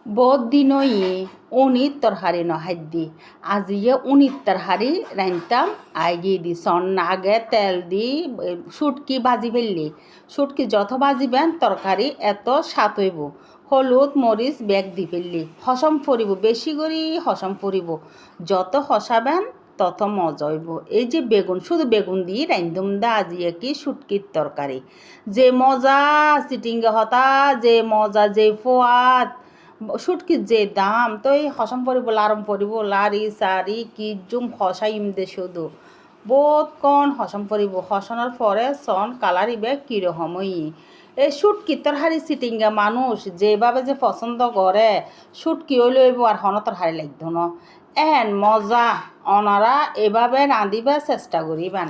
বহুত দিনই উনির তরহারি নহাদ্দি আজিয়ে উনির তরহারি রান্তাম আগে দি সন আগে তেল দি শুটকি ভাজি ফেললি শুটকি যত ভাজিবেন তরকারি এত স্বাদ হইব হলুদ মরিচ বেগ দি ফেললি হসম ফুরিব বেশি করে হসম ফুরিব যত হসাবেন তত মজা হইব। এই যে বেগুন শুধু বেগুন দিয়ে রান্ধুম দা আজিয়ে কি শুটকির তরকারি যে মজা সিটিংগে হতা যে মজা যে ফোয়াদ শুটকির যে দাম তো এই হসম পরিব লারম পরিব লারি সারি কি জুম হসাইম দে শুধু বহুত কন হসম পরিব হসনের পরে সন কালারিবে কীরকমই এই শুটকি তরহারি সিটিংগা মানুষ যেভাবে যে পছন্দ করে শুটকি লইব আর হন তরহারি লাগতো না এন মজা অনারা এভাবে রাঁধিবার চেষ্টা করিবেন।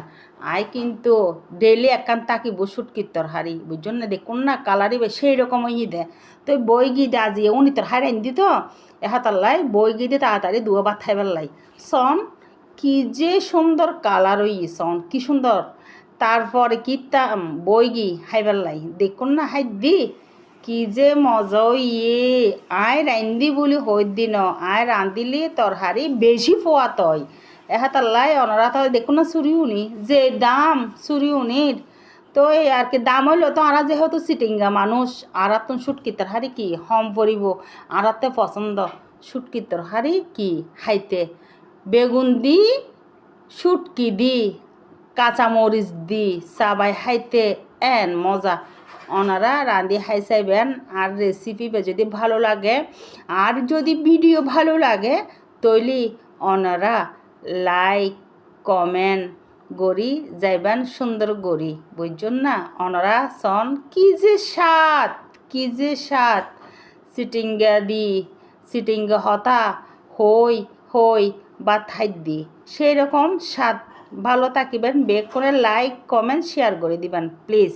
আই কিন্তু ডেলি একান তাকিব শুটকির তরহারি বুঝছেন না দেখুন না কালারিবে সেই রকম হয়ে দে তো বই গি দে আজি উনি তরহারি রান্ধি তো এহাতাল্লাই বই গি দে তাড়াতাড়ি দুয়া ভাত খাইবার লাই সন কি যে সুন্দর কালার হই সন কি সুন্দর তারপরে কি বই গি খাইবার লাই দেখুন না হাই দি কি যে মজা ইয়ে আয় রান্ধি বলি হই দিন আয় রান্ধিলে তরহারি বেশি ফোয়া তয় এহাতাল্লাই অনারা তো দেখুন না চুরি উনি যে দাম চুরি উনির তো এই আর কি দাম হইলো তো আরা যেহেতু সিটিংগা মানুষ আর তো শুটকি তরহারি কি হম পরিব আরাতে পছন্দ শুটকি তরহারি কি খাইতে বেগুন দি শুটকি দি কাঁচামরিচ দি সাবাই খাইতে এন মজা ওনারা রাঁধি খাই চাইবেন আর রেসিপি যদি ভালো লাগে আর যদি ভিডিও ভালো লাগে তৈলি ওনারা লাইক কমেন্ট গড়ি যাইবেন সুন্দর গড়ি বুঝছেন না ওনারা সন কি যে স্বাদ কি যে স্বাদ সিটিংগা দি সিটিংগা হতা হই হই বা থাইত দি সেই রকম স্বাদ ভালো থাকিবেন বেগ করে লাইক কমেন্ট শেয়ার করে দিবেন প্লিজ।